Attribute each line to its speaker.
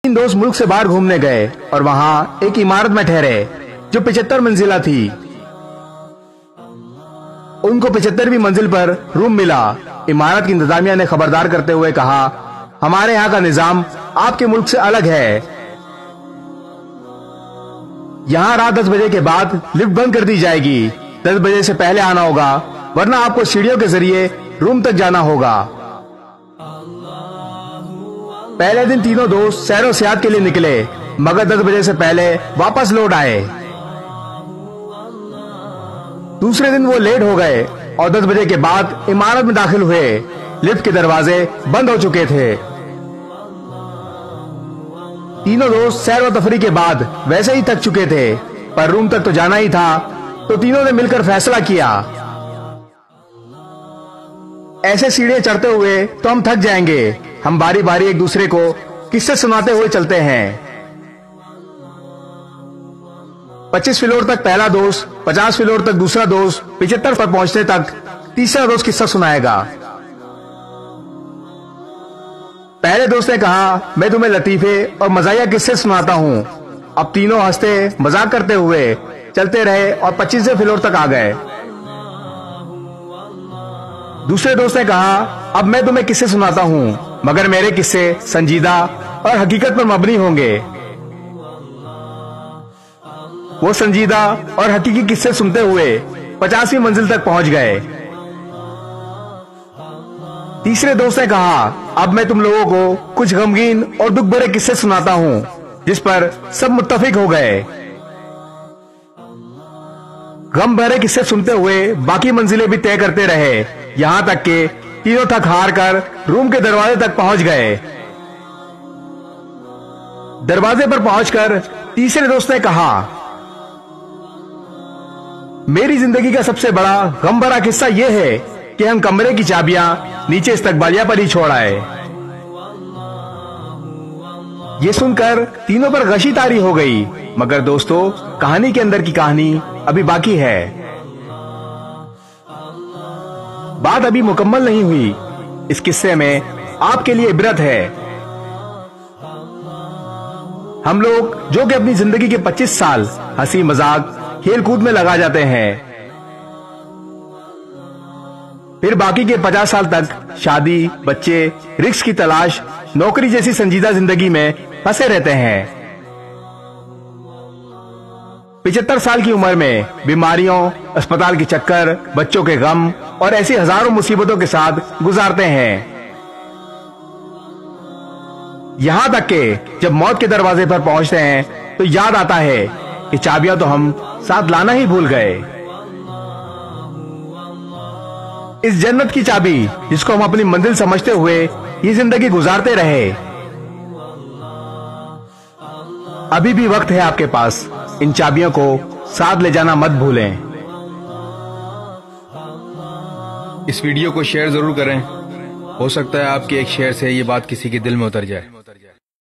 Speaker 1: तीन दोस्त मुल्क से बाहर घूमने गए और वहाँ एक इमारत में ठहरे जो 75 मंजिला थी। उनको 75वीं मंजिल पर रूम मिला। इमारत की इंतजामिया ने खबरदार करते हुए कहा, हमारे यहाँ का निजाम आपके मुल्क से अलग है। यहाँ रात 10 बजे के बाद लिफ्ट बंद कर दी जाएगी। 10 बजे से पहले आना होगा, वरना आपको सीढ़ियों के जरिए रूम तक जाना होगा। पहले दिन तीनों दोस्त सैरो सियाहत के लिए निकले, मगर 10 बजे से पहले वापस लौट आए। दूसरे दिन वो लेट हो गए और 10 बजे के बाद इमारत में दाखिल हुए। लिफ्ट के दरवाजे बंद हो चुके थे। तीनों दोस्त सैर व तफरी के बाद वैसे ही थक चुके थे, पर रूम तक तो जाना ही था, तो तीनों ने मिलकर फैसला किया, ऐसे सीढ़ियां चढ़ते हुए तो हम थक जाएंगे। हम बारी बारी एक दूसरे को किस्से सुनाते हुए चलते हैं। 25 फ्लोर तक पहला दोस्त, 50 फ्लोर तक दूसरा दोस्त, 75 पर पहुंचने तक तीसरा दोस्त किस्सा सुनाएगा। पहले दोस्त ने कहा, मैं तुम्हें लतीफे और मजाया किस्से सुनाता हूँ। अब तीनों हंसते मजाक करते हुए चलते रहे और 25वें फ्लोर तक आ गए। दूसरे दोस्त ने कहा, अब मैं तुम्हें किस्से सुनाता हूँ, मगर मेरे किस्से संजीदा और हकीकत पर मबनी होंगे। वो संजीदा और हकीकी किस्से सुनते हुए 50वीं मंजिल तक पहुंच गए। तीसरे दोस्त ने कहा, अब मैं तुम लोगों को कुछ गमगीन और दुख भरे किस्से सुनाता हूँ, जिस पर सब मुत्तफिक हो गए। गम भरे किस्से सुनते हुए बाकी मंजिलें भी तय करते रहे, यहाँ तक कि तीनों थक हार कर रूम के दरवाजे तक पहुंच गए। दरवाजे पर पहुंचकर तीसरे दोस्त ने कहा, मेरी जिंदगी का सबसे बड़ा गम भरा किस्सा यह है कि हम कमरे की चाबियां नीचे इस्तकबालिया पर ही छोड़ आए। ये सुनकर तीनों पर गशी तारी हो गई, मगर दोस्तों, कहानी के अंदर की कहानी अभी बाकी है। बात अभी मुकम्मल नहीं हुई। इस किस्से में आपके लिए इबरत है। हम लोग जो कि अपनी जिंदगी के 25 साल हंसी मजाक खेल कूद में लगा जाते हैं, फिर बाकी के 50 साल तक शादी, बच्चे, रिस्क की तलाश, नौकरी जैसी संजीदा जिंदगी में फंसे रहते हैं। 75 साल की उम्र में बीमारियों, अस्पताल के चक्कर, बच्चों के गम और ऐसी हजारों मुसीबतों के साथ गुजारते हैं। यहाँ तक कि जब मौत के दरवाजे पर पहुंचते हैं तो याद आता है कि चाबियां तो हम साथ लाना ही भूल गए। इस जन्नत की चाबी जिसको हम अपनी मंजिल समझते हुए ये जिंदगी गुजारते रहे, अभी भी वक्त है आपके पास। इन चाबियों को साथ ले जाना मत भूलें।
Speaker 2: इस वीडियो को शेयर जरूर करें। हो सकता है आपके एक शेयर से ये बात किसी के दिल में उतर जाए।